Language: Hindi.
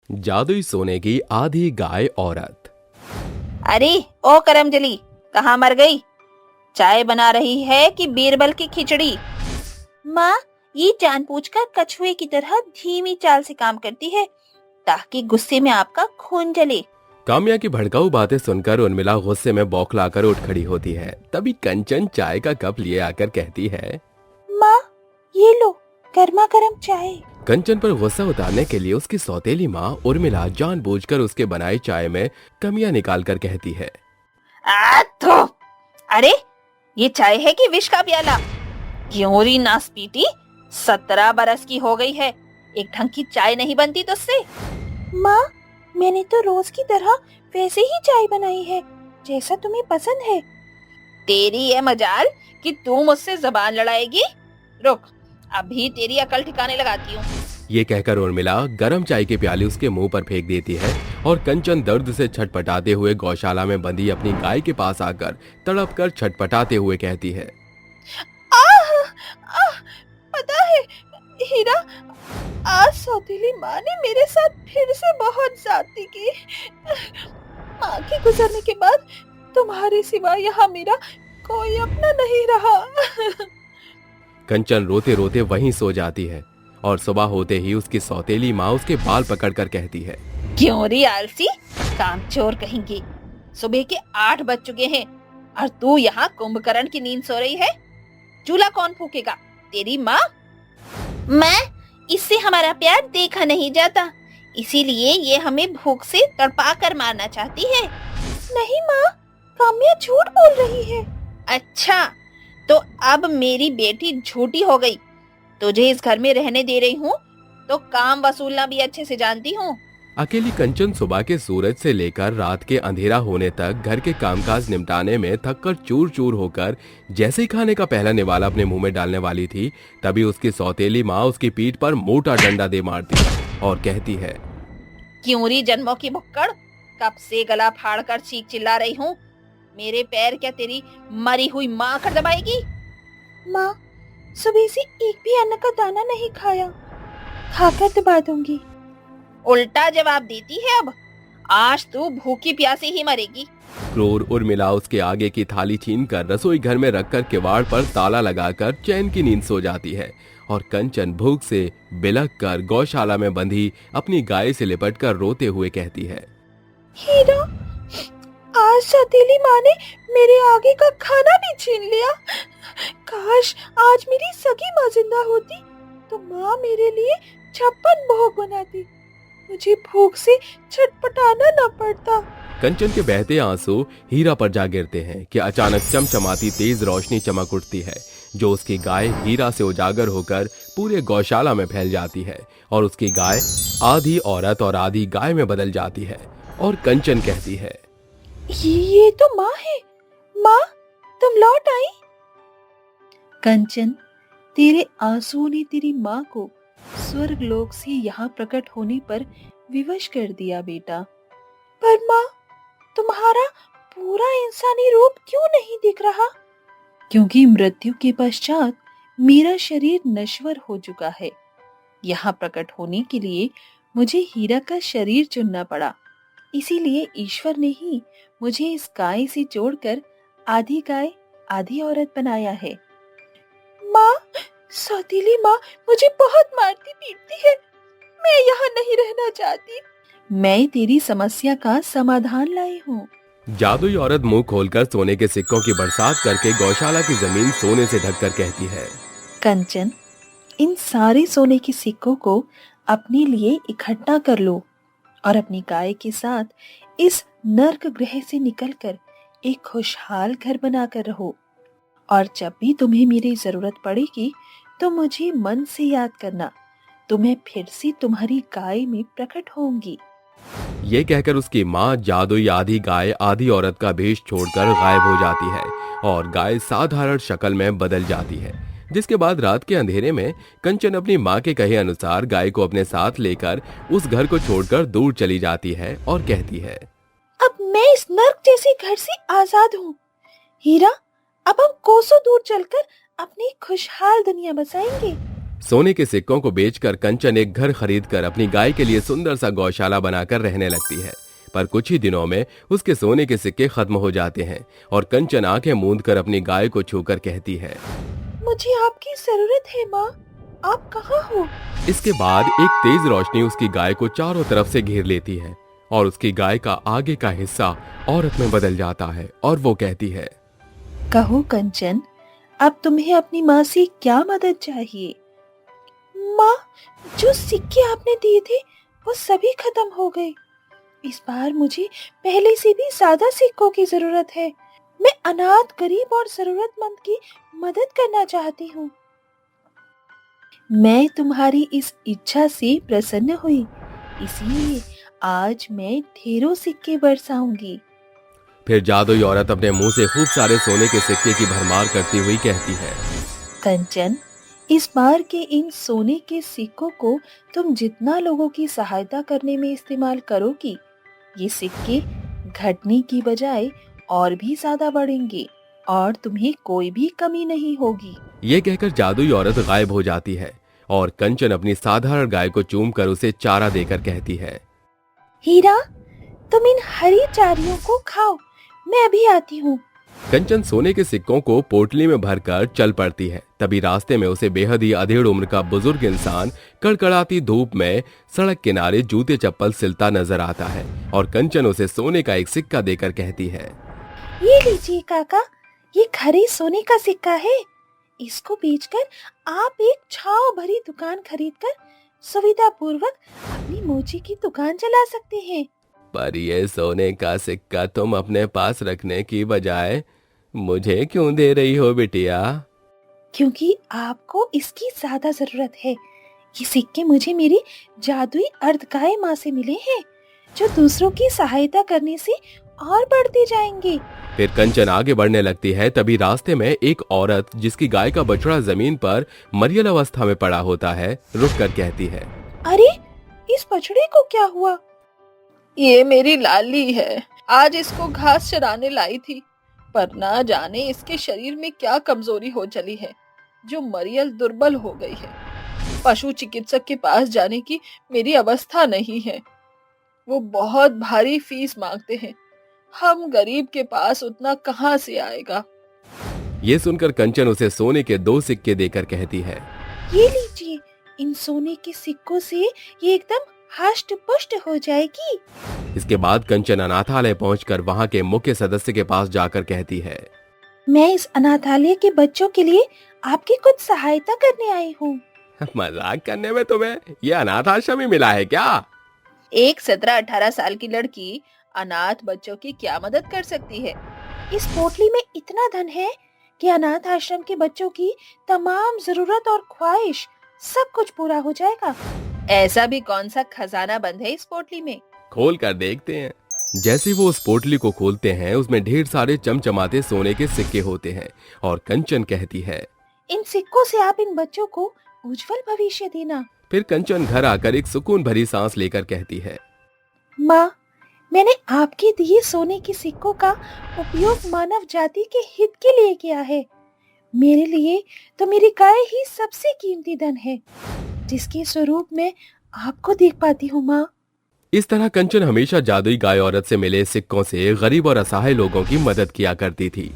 जादुई सोने की आधी गाय औरत। अरे ओ करमजली, कहाँ मर गई? चाय बना रही है कि बीरबल की खिचड़ी? माँ, ये जानबूझकर कछुए की तरह धीमी चाल से काम करती है ताकि गुस्से में आपका खून जले। काम्या की भड़काऊ बातें सुनकर उर्मिला गुस्से में बौखलाकर उठ खड़ी होती है। तभी कंचन चाय का कप लिए आकर कहती है, माँ, ये लो गर्मा गर्म चाय। कंचन पर गुस्सा उतारने के लिए उसकी सौतेली माँ उर्मिला जानबूझकर उसके बनाई चाय में कमियां निकाल कर कहती है, तो अरे, ये चाय है कि विष का प्याला? क्यों नास पीटी, 17 बरस की हो गई है, एक ढंग की चाय नहीं बनती तुझसे? माँ, मैंने तो रोज की तरह वैसे ही चाय बनाई है जैसा तुम्हें पसंद है। तेरी ये मजाल कि तू मुझसे जबान लड़ाएगी। रुक, अभी तेरी अकल ठिकाने लगाती हूँ। ये कहकर उर्मिला गरम चाय की प्याली उसके मुंह पर फेंक देती है और कंचन दर्द से छटपटाते हुए गौशाला में बंधी अपनी गाय के पास आकर तड़प कर छटपटाते हुए कहती है, आह, आह, पता है हीरा, आज सौतेली माँ ने मेरे साथ फिर से बहुत ज्यादती की। माँ के गुजरने के बाद तुम्हारे सिवा यहाँ मेरा कोई अपना नहीं रहा। कंचन रोते रोते वहीं सो जाती है और सुबह होते ही उसकी सौतेली माँ उसके बाल पकड़कर कहती है, क्यों री आलसी, कामचोर कहेंगे। सुबह के 8 बज चुके हैं और तू यहाँ कुंभकर्ण की नींद सो रही है। चूल्हा कौन फूकेगा, तेरी माँ? मैं, इससे हमारा प्यार देखा नहीं जाता, इसीलिए ये हमें भूख से तड़पा कर मारना चाहती है। नहीं माँ, काम्या झूठ बोल रही है। अच्छा, तो अब मेरी बेटी झूठी हो गई। तुझे इस घर में रहने दे रही हूँ तो काम वसूलना भी अच्छे से जानती हूँ। अकेली कंचन सुबह के सूरज से लेकर रात के अंधेरा होने तक घर के कामकाज निपटाने में थककर चूर चूर होकर जैसे ही खाने का पहला निवाला अपने मुंह में डालने वाली थी, तभी उसकी सौतेली माँ उसकी पीठ पर मोटा डंडा दे मारती है और कहती है, क्यों री जन्मों की भुक्कड़, कब से गला फाड़ कर चीख चिल्ला रही हूँ। मेरे पैर क्या तेरी मरी हुई माँ कर दबाएगी? माँ, सुबह से एक भी अन्न का दाना नहीं खाया, खाकर दबा दूंगी। उल्टा जवाब देती है अब। आज तू भूखी प्यासी ही मरेगी। क्रूर उर्मिला उसके आगे की थाली छीनकर रसोई घर में रखकर किवाड़ पर ताला लगाकर चैन की नींद सो जाती है और कंचन भूख से बिलख कर गौशाला में बंधी अपनी गाय से लिपटकर रोते हुए कहती है, हीरा, आज सौतेली माँ ने मेरे आगे का खाना भी छीन लिया। काश आज मेरी सगी माँ जिंदा होती तो माँ मेरे लिए 56 भोग बनाती, मुझे भूख से छटपटाना न पड़ता। कंचन के बहते आंसू हीरा पर जा गिरते हैं कि अचानक चमचमाती तेज रोशनी चमक उठती है जो उसकी गाय हीरा से उजागर होकर पूरे गौशाला में फैल जाती है और उसकी गाय आधी औरत और आधी गाय में बदल जाती है और कंचन कहती है, ये तो माँ है। माँ, तुम लौट आई। कंचन, तेरे आंसुओं ने तेरी माँ को स्वर्ग लोक से यहाँ प्रकट होने पर विवश कर दिया बेटा। पर माँ, तुम्हारा पूरा इंसानी रूप क्यों नहीं दिख रहा? क्योंकि मृत्यु के पश्चात मेरा शरीर नश्वर हो चुका है। यहाँ प्रकट होने के लिए मुझे हीरा का शरीर चुनना पड़ा, इसीलिए ईश्वर ने ही मुझे इस गाय से जोड़कर आधी गाय आधी औरत बनाया है। माँ, सौतेली माँ मुझे बहुत मारती पीटती है, मैं यहाँ नहीं रहना चाहती। मैं तेरी समस्या का समाधान लाई हूँ। जादुई औरत मुंह खोलकर सोने के सिक्कों की बरसात करके गौशाला की जमीन सोने से ढककर कहती है, कंचन, इन सारे सोने के सिक्कों को अपने लिए इकट्ठा कर लो और अपनी गाय के साथ इस नर्क ग्रह से निकलकर एक खुशहाल घर बनाकर रहो। और जब भी तुम्हें मेरी जरूरत पड़ेगी तो मुझे मन से याद करना, तो मैं फिर से तुम्हारी गाय में प्रकट होंगी। ये कहकर उसकी माँ जादुई आधी गाय आधी औरत का भेष छोड़कर गायब हो जाती है और गाय साधारण शक्ल में बदल जाती है। जिसके बाद रात के अंधेरे में कंचन अपनी माँ के कहे अनुसार गाय को अपने साथ लेकर उस घर को छोड़कर दूर चली जाती है और कहती है, अब मैं इस नर्क जैसे घर से आजाद हूँ। हीरा, अब हम कोसों दूर चलकर अपनी खुशहाल दुनिया बसाएंगे। सोने के सिक्कों को बेचकर कंचन एक घर खरीदकर अपनी गाय के लिए सुंदर सा गौशाला बनाकर रहने लगती है। पर कुछ ही दिनों में उसके सोने के सिक्के खत्म हो जाते हैं और कंचन आंखें मूंद कर अपनी गाय को छूकर कहती है, मुझे आपकी जरूरत है माँ, आप कहाँ हो? इसके बाद एक तेज रोशनी उसकी गाय को चारों तरफ से घेर लेती है और उसकी गाय का आगे का हिस्सा औरत में बदल जाता है और वो कहती है, कहो कंचन, अब तुम्हें अपनी माँ से क्या मदद चाहिए? माँ, जो सिक्के आपने दिए थे वो सभी खत्म हो गए। इस बार मुझे पहले से भी ज्यादा सिक्कों की जरूरत है। मैं अनाथ, गरीब और जरूरतमंद की मदद करना चाहती हूँ। मैं तुम्हारी इस इच्छा से प्रसन्न हुई, इसीलिए आज मैं ढेरों सिक्के बरसाऊंगी। फिर जादुई औरत अपने मुंह से खूब सारे सोने के सिक्के की भरमार करती हुई कहती है, कंचन, इस बार के इन सोने के सिक्कों को तुम जितना लोगों की सहायता करने में इस्तेमाल करोगी, ये सिक्के घटने की बजाय और भी ज्यादा बढ़ेंगे और तुम्हें कोई भी कमी नहीं होगी। ये कहकर जादुई औरत गायब हो जाती है और कंचन अपनी साधारण गाय को चूमकर उसे चारा देकर कहती है, हीरा, तुम इन हरी चारियों को खाओ, मैं अभी आती हूँ। कंचन सोने के सिक्कों को पोटली में भरकर चल पड़ती है। तभी रास्ते में उसे बेहद ही अधेड़ उम्र का बुजुर्ग इंसान कड़कड़ाती धूप में सड़क किनारे जूते चप्पल सिलता नजर आता है और कंचन उसे सोने का एक सिक्का देकर कहती है, ये लीजिए काका, ये खरी सोने का सिक्का है। इसको बेचकर आप एक छाव भरी दुकान खरीदकर सुविधा पूर्वक अपनी मोची की दुकान चला सकते हैं। पर ये सोने का सिक्का तुम अपने पास रखने की बजाय मुझे क्यों दे रही हो बिटिया? क्योंकि आपको इसकी ज्यादा जरूरत है। ये सिक्के मुझे मेरी जादुई अर्धगाय माँ से मिले हैं, जो दूसरों की सहायता करने से और बढ़ते जाएंगे। फिर कंचन आगे बढ़ने लगती है। तभी रास्ते में एक औरत जिसकी गाय का बछड़ा जमीन पर मरियल अवस्था में पड़ा होता है, रुक कर कहती है, अरे, इस बछड़े को क्या हुआ? ये मेरी लाली है, आज इसको घास चराने लाई थी, पर ना जाने इसके शरीर में क्या कमजोरी हो चली है जो मरियल दुर्बल हो गई है। पशु चिकित्सक के पास जाने की मेरी अवस्था नहीं है, वो बहुत भारी फीस मांगते हैं, हम गरीब के पास उतना कहाँ से आएगा। ये सुनकर कंचन उसे सोने के 2 सिक्के देकर कहती है, ये लीजिए, इन सोने के सिक्कों से ये एकदम हष्ट पुष्ट हो जाएगी। इसके बाद कंचन अनाथालय पहुंचकर वहां के मुख्य सदस्य के पास जाकर कहती है, मैं इस अनाथालय के बच्चों के लिए आपकी कुछ सहायता करने आई हूँ। मजाक करने में तुम्हें ये अनाथ आश्रम ही मिला है क्या? एक 17-18 साल की लड़की अनाथ बच्चों की क्या मदद कर सकती है? इस पोटली में इतना धन है कि अनाथ आश्रम के बच्चों की तमाम जरूरत और ख्वाहिश सब कुछ पूरा हो जाएगा। ऐसा भी कौन सा खजाना बंद है इस पोटली में? खोल कर देखते हैं। जैसे वो उस पोटली को खोलते हैं, उसमें ढेर सारे चमचमाते सोने के सिक्के होते हैं और कंचन कहती है, इन सिक्कों से आप इन बच्चों को उज्जवल भविष्य देना। फिर कंचन घर आकर एक सुकून भरी सांस लेकर कहती है, माँ, मैंने आपके दिए सोने के सिक्कों का उपयोग मानव जाति के हित के लिए किया है। मेरे लिए तो मेरी गाय ही सबसे कीमती धन है, जिसके स्वरूप में आपको देख पाती हूँ माँ। इस तरह कंचन हमेशा जादुई गाय औरत से मिले सिक्कों से गरीब और असहाय लोगों की मदद किया करती थी।